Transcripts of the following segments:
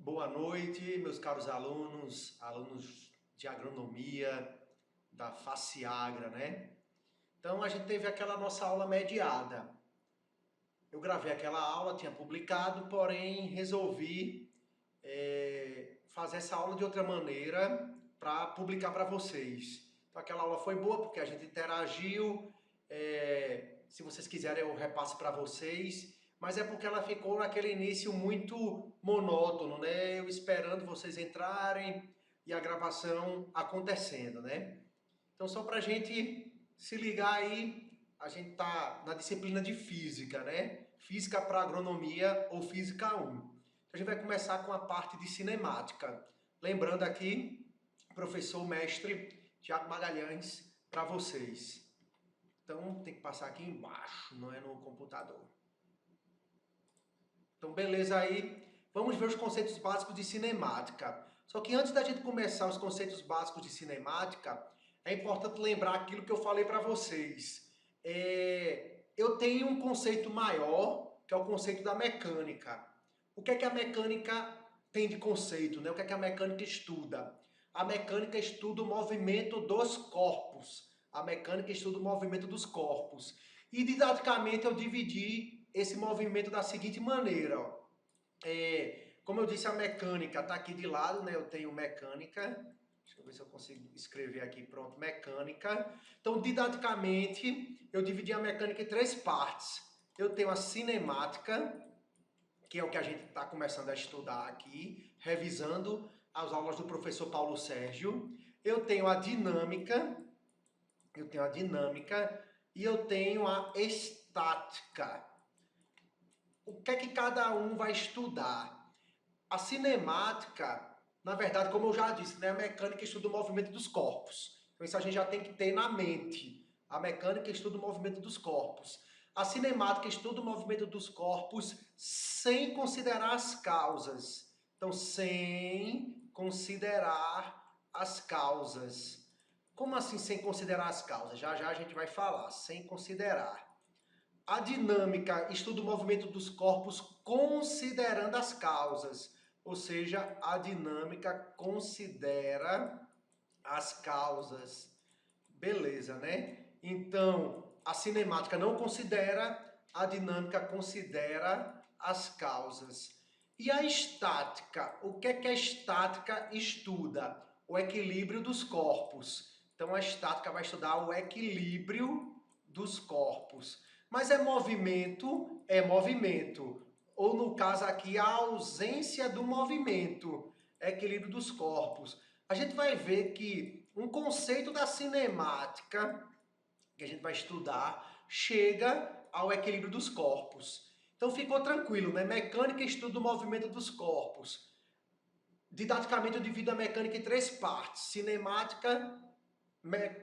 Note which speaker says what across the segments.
Speaker 1: Boa noite, meus caros alunos, alunos de agronomia, da Faciagra, né? Então a gente teve aquela nossa aula mediada. Eu gravei aquela aula, tinha publicado, porém resolvi fazer essa aula de outra maneira para publicar para vocês. Então aquela aula foi boa porque a gente interagiu. Se vocês quiserem eu repasso para vocês, mas é porque ela ficou naquele início muito monótono, né? Eu esperando vocês entrarem e a gravação acontecendo, né? Então só para a gente se ligar aí, a gente tá na disciplina de física, né? Física para agronomia ou física 1. Então a gente vai começar com a parte de cinemática. Lembrando aqui, professor mestre Tiago Magalhães para vocês. Então tem que passar aqui embaixo, não é no computador. Então beleza aí, vamos ver os conceitos básicos de cinemática. Só que antes da gente começar os conceitos básicos de cinemática, é importante lembrar aquilo que eu falei para vocês. Eu tenho um conceito maior, que é o conceito da mecânica. O que é que a mecânica tem de conceito, né? O que é que a mecânica estuda? A mecânica estuda o movimento dos corpos. A mecânica estuda o movimento dos corpos. E didaticamente eu dividi esse movimento da seguinte maneira. Ó. Como eu disse, a mecânica está aqui de lado, né? Eu tenho mecânica. Deixa eu ver se eu consigo escrever aqui. Pronto, mecânica. Então, didaticamente, eu dividi a mecânica em três partes. Eu tenho a cinemática, que é o que a gente está começando a estudar aqui, revisando as aulas do professor Paulo Sérgio. Eu tenho a dinâmica, e eu tenho a estática. O que é que cada um vai estudar? A cinemática, na verdade, como eu já disse, né, a mecânica estuda o movimento dos corpos. Então isso a gente já tem que ter na mente. A mecânica estuda o movimento dos corpos. A cinemática estuda o movimento dos corpos sem considerar as causas. Então, sem considerar as causas. Como assim sem considerar as causas? Já já a gente vai falar, sem considerar. A dinâmica estuda o movimento dos corpos considerando as causas, ou seja, a dinâmica considera as causas. Beleza, né? Então, a cinemática não considera, a dinâmica considera as causas. E a estática? O que é que a estática estuda? O equilíbrio dos corpos. Então, a estática vai estudar o equilíbrio dos corpos. Mas é movimento? É movimento. Ou no caso aqui, a ausência do movimento. Equilíbrio dos corpos. A gente vai ver que um conceito da cinemática, que a gente vai estudar, chega ao equilíbrio dos corpos. Então ficou tranquilo, né? Mecânica estuda o movimento dos corpos. Didaticamente eu divido a mecânica em três partes. Cinemática,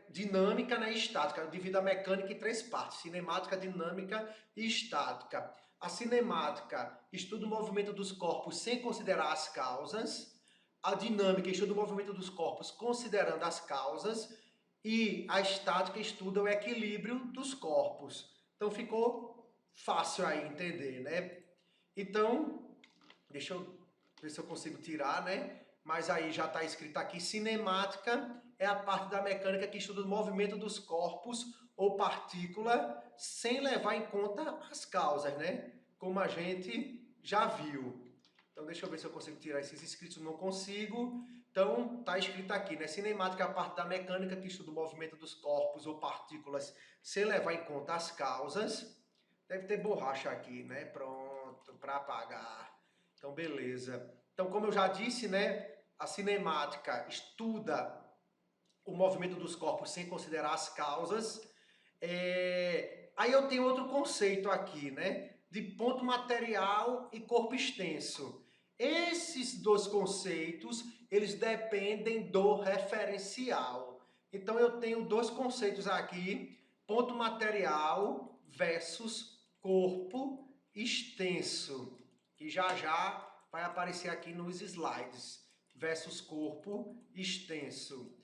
Speaker 1: dinâmica, né, e estática. Eu divido a mecânica em três partes: cinemática, dinâmica e estática. A cinemática estuda o movimento dos corpos sem considerar as causas. A dinâmica estuda o movimento dos corpos considerando as causas. E a estática estuda o equilíbrio dos corpos. Então ficou fácil aí entender, né? Então, deixa eu ver se eu consigo tirar, né? Mas aí já está escrito aqui, cinemática é a parte da mecânica que estuda o movimento dos corpos ou partícula sem levar em conta as causas, né? Como a gente já viu. Então deixa eu ver se eu consigo tirar esses escritos, não consigo. Então tá escrito aqui, né? Cinemática é a parte da mecânica que estuda o movimento dos corpos ou partículas sem levar em conta as causas. Deve ter borracha aqui, né? Pronto, para apagar. Então, beleza. Então, como eu já disse, né, a cinemática estuda o movimento dos corpos sem considerar as causas. Aí eu tenho outro conceito aqui, né, de ponto material e corpo extenso. Esses dois conceitos, eles dependem do referencial. Então, eu tenho dois conceitos aqui, ponto material versus corpo extenso, que já já vai aparecer aqui nos slides, versus corpo extenso.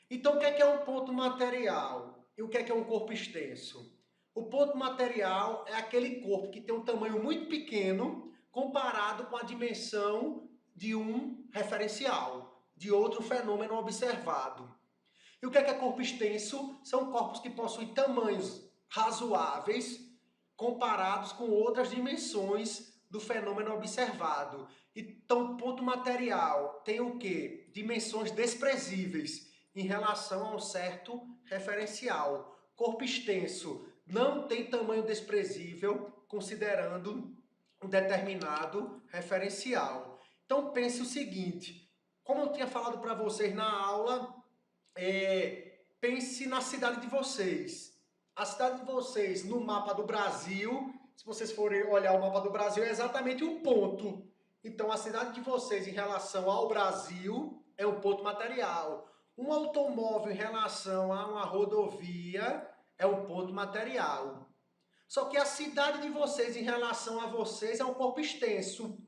Speaker 1: Então, o que é um ponto material e o que é um corpo extenso? O ponto material é aquele corpo que tem um tamanho muito pequeno comparado com a dimensão de um referencial, de outro fenômeno observado. E o que é corpo extenso? São corpos que possuem tamanhos razoáveis comparados com outras dimensões do fenômeno observado. Então, ponto material tem o quê? Dimensões desprezíveis em relação a um certo referencial. Corpo extenso não tem tamanho desprezível considerando um determinado referencial. Então, pense o seguinte, como eu tinha falado para vocês na aula, pense na cidade de vocês. A cidade de vocês, no mapa do Brasil, se vocês forem olhar o mapa do Brasil, é exatamente um ponto. Então, a cidade de vocês em relação ao Brasil é um ponto material. Um automóvel em relação a uma rodovia é um ponto material. Só que a cidade de vocês em relação a vocês é um corpo extenso.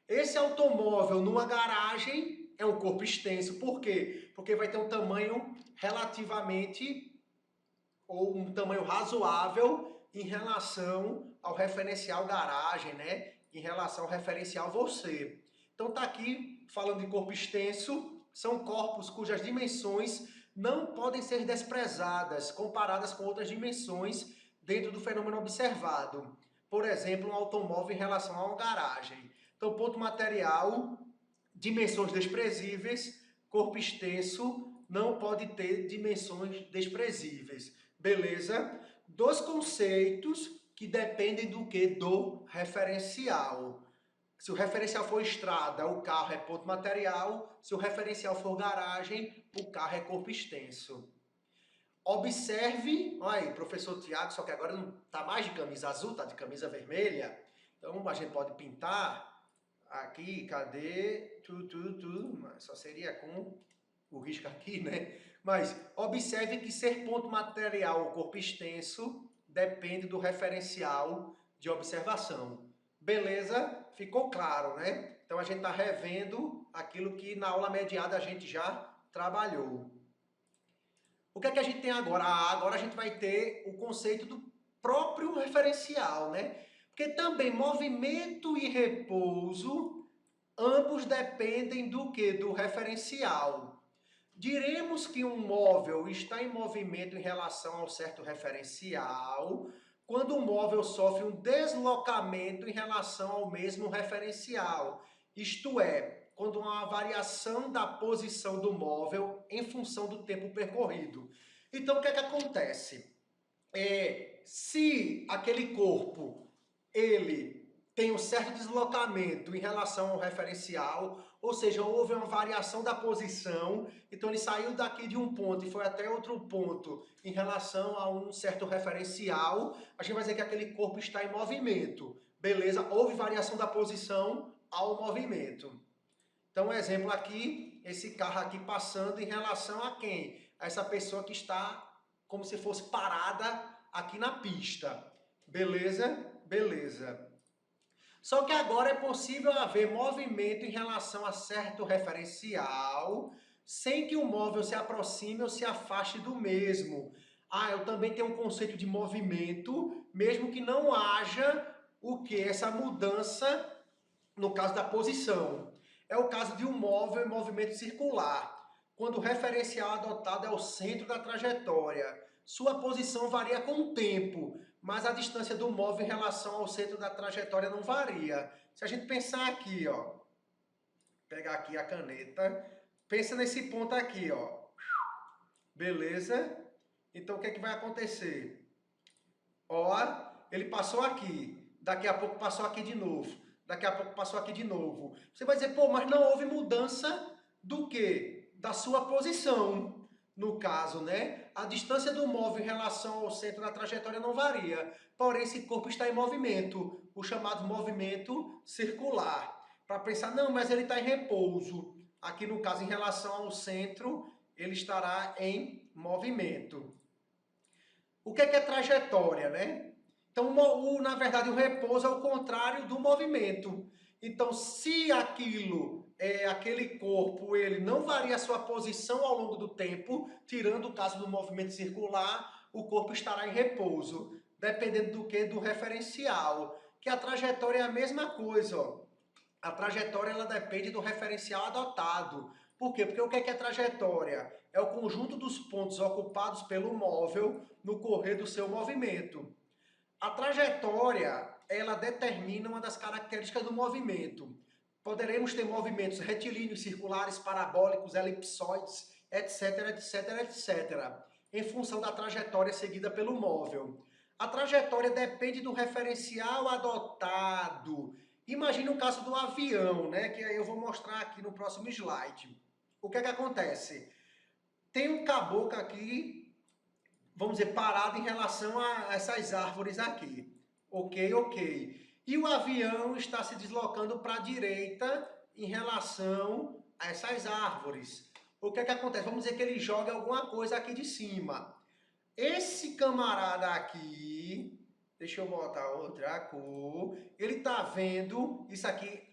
Speaker 1: Esse automóvel numa garagem é um corpo extenso. Por quê? Porque vai ter um tamanho relativamente, ou um tamanho razoável em relação ao referencial garagem, né? Em relação ao referencial você. Então tá aqui falando de corpo extenso, são corpos cujas dimensões não podem ser desprezadas, comparadas com outras dimensões dentro do fenômeno observado. Por exemplo, um automóvel em relação a uma garagem. Então, ponto material, dimensões desprezíveis, corpo extenso não pode ter dimensões desprezíveis. Beleza? Dois conceitos que dependem do que? Do referencial. Se o referencial for estrada, o carro é ponto material. Se o referencial for garagem, o carro é corpo extenso. Observe, olha aí, professor Tiago, só que agora não está mais de camisa azul, está de camisa vermelha. Então a gente pode pintar aqui, cadê? Só seria com o risco aqui, né? Mas observe que ser ponto material ou corpo extenso depende do referencial de observação. Beleza? Ficou claro, né? Então a gente está revendo aquilo que na aula mediada a gente já trabalhou. O que é que a gente tem agora? Agora a gente vai ter o conceito do próprio referencial, né? Porque também movimento e repouso, ambos dependem do quê? Do referencial. Diremos que um móvel está em movimento em relação ao certo referencial quando o móvel sofre um deslocamento em relação ao mesmo referencial. Isto é, quando há uma variação da posição do móvel em função do tempo percorrido. Então, o que é que acontece? Se aquele corpo, ele tem um certo deslocamento em relação ao referencial, ou seja, houve uma variação da posição, então ele saiu daqui de um ponto e foi até outro ponto em relação a um certo referencial, a gente vai dizer que aquele corpo está em movimento, beleza? Houve variação da posição ao movimento. Então, um exemplo aqui, esse carro aqui passando em relação a quem? A essa pessoa que está como se fosse parada aqui na pista. Beleza? Beleza. Só que agora é possível haver movimento em relação a certo referencial, sem que o móvel se aproxime ou se afaste do mesmo. Eu também tenho um conceito de movimento, mesmo que não haja o que? Essa mudança no caso da posição. É o caso de um móvel em movimento circular, quando o referencial adotado é o centro da trajetória. Sua posição varia com o tempo, mas a distância do móvel em relação ao centro da trajetória não varia. Se a gente pensar aqui, ó, pegar aqui a caneta, pensa nesse ponto aqui, ó. Beleza? Então o que é que vai acontecer? Ó, ele passou aqui, daqui a pouco passou aqui de novo, daqui a pouco passou aqui de novo. Você vai dizer, pô, mas não houve mudança do quê? Da sua posição. No caso, né? A distância do móvel em relação ao centro da trajetória não varia. Porém, esse corpo está em movimento, o chamado movimento circular. Para pensar, não, mas ele está em repouso. Aqui, no caso, em relação ao centro, ele estará em movimento. O que é trajetória, né? Então, na verdade, o repouso é o contrário do movimento. Então, se aquele corpo, ele não varia a sua posição ao longo do tempo, tirando o caso do movimento circular, o corpo estará em repouso, dependendo do que? Do referencial. Que a trajetória é a mesma coisa, ó. A trajetória ela depende do referencial adotado. Por quê? Porque o que é trajetória? É o conjunto dos pontos ocupados pelo móvel no correr do seu movimento. A trajetória, ela determina uma das características do movimento. Poderemos ter movimentos retilíneos, circulares, parabólicos, elipsoides, etc, etc, etc, em função da trajetória seguida pelo móvel. A trajetória depende do referencial adotado. Imagine o caso do avião, né? Que aí eu vou mostrar aqui no próximo slide. O que é que acontece? Tem um caboclo aqui, vamos dizer, parado em relação a essas árvores aqui. Ok, ok. E o avião está se deslocando para a direita em relação a essas árvores. O que é que acontece? Vamos dizer que ele joga alguma coisa aqui de cima. Esse camarada aqui, deixa eu botar outra cor, ele está vendo isso aqui,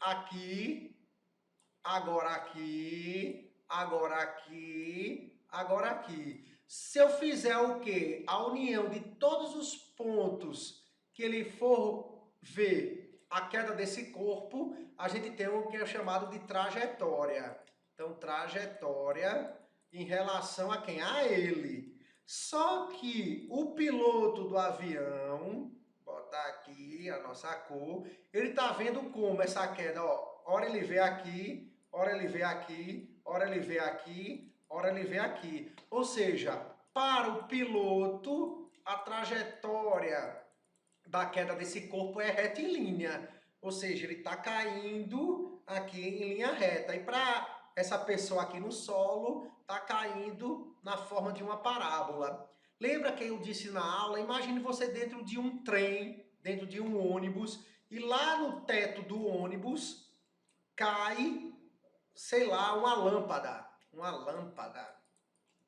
Speaker 1: agora aqui, agora aqui, agora aqui. Se eu fizer o quê? A união de todos os pontos que ele for ver a queda desse corpo, a gente tem o que é chamado de trajetória. Então, trajetória em relação a quem? A ele. Só que o piloto do avião, botar aqui a nossa cor, ele está vendo como essa queda, ó, hora ele vê aqui, hora ele vê aqui, hora ele vê aqui, hora ele vê aqui. Ou seja, para o piloto, a trajetória da queda desse corpo é retilínea. Ou seja, ele está caindo aqui em linha reta. E para essa pessoa aqui no solo, está caindo na forma de uma parábola. Lembra que eu disse na aula? Imagine você dentro de um trem, dentro de um ônibus, e lá no teto do ônibus cai, sei lá, uma lâmpada. Uma lâmpada.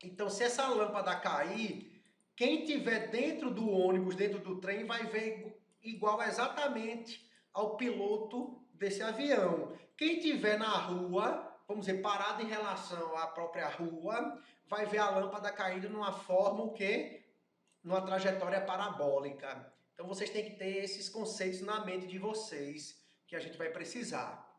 Speaker 1: Então, se essa lâmpada cair, quem tiver dentro do ônibus, dentro do trem, vai ver igual exatamente ao piloto desse avião. Quem tiver na rua, vamos dizer, parado em relação à própria rua, vai ver a lâmpada caindo numa forma o quê? Numa trajetória parabólica. Então vocês têm que ter esses conceitos na mente de vocês, que a gente vai precisar.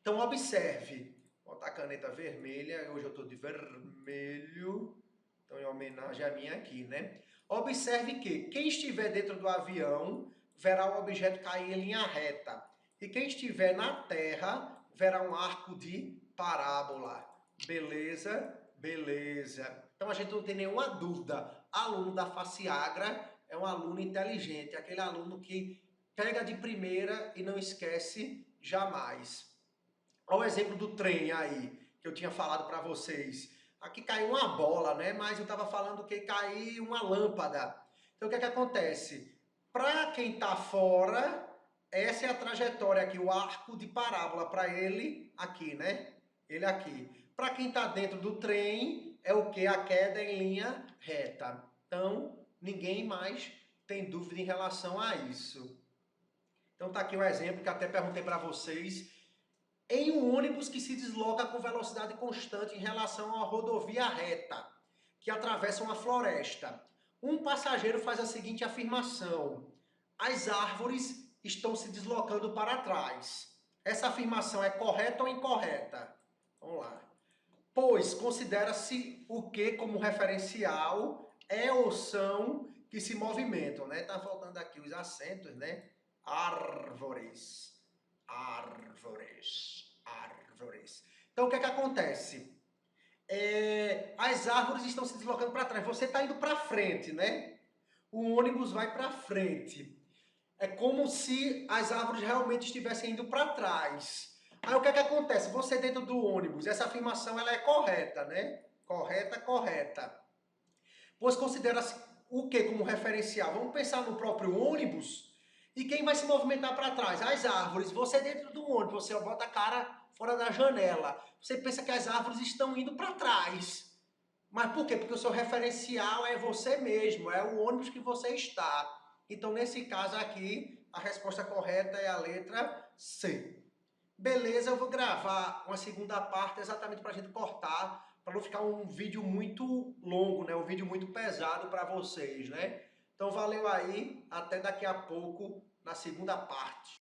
Speaker 1: Então observe, vou botar a caneta vermelha, hoje eu estou de vermelho, então em homenagem a mim aqui, né? Observe que quem estiver dentro do avião verá o objeto cair em linha reta. E quem estiver na terra verá um arco de parábola. Beleza? Beleza. Então a gente não tem nenhuma dúvida. Aluno da FACIAGRA é um aluno inteligente, aquele aluno que pega de primeira e não esquece jamais. Olha o exemplo do trem aí, que eu tinha falado para vocês. Aqui caiu uma bola, né? Mas eu estava falando que caiu uma lâmpada. Então o que é que acontece? Para quem está fora, essa é a trajetória aqui, o arco de parábola para ele aqui, né? Ele aqui. Para quem está dentro do trem, é o que? A queda em linha reta. Então, ninguém mais tem dúvida em relação a isso. Então tá aqui o exemplo que até perguntei para vocês. Em um ônibus que se desloca com velocidade constante em relação a uma rodovia reta, que atravessa uma floresta, um passageiro faz a seguinte afirmação: as árvores estão se deslocando para trás. Essa afirmação é correta ou incorreta? Vamos lá. Pois considera-se o que como referencial é ou são que se movimentam, né? Tá faltando aqui os acentos, né? Árvores. Árvores. Árvores. Então, o que é que acontece? As árvores estão se deslocando para trás. Você está indo para frente, né? O ônibus vai para frente. É como se as árvores realmente estivessem indo para trás. Aí o que é que acontece? Você dentro do ônibus, essa afirmação ela é correta, né? Correta, correta. Pois considera-se o que como referencial? Vamos pensar no próprio ônibus. E quem vai se movimentar para trás? As árvores. Você dentro do ônibus, você bota a cara fora da janela. Você pensa que as árvores estão indo para trás. Mas por quê? Porque o seu referencial é você mesmo, é o ônibus que você está. Então, nesse caso aqui, a resposta correta é a letra C. Beleza, eu vou gravar uma segunda parte exatamente para a gente cortar, para não ficar um vídeo muito longo, né? Um vídeo muito pesado para vocês, né? Então, valeu aí, até daqui a pouco na segunda parte.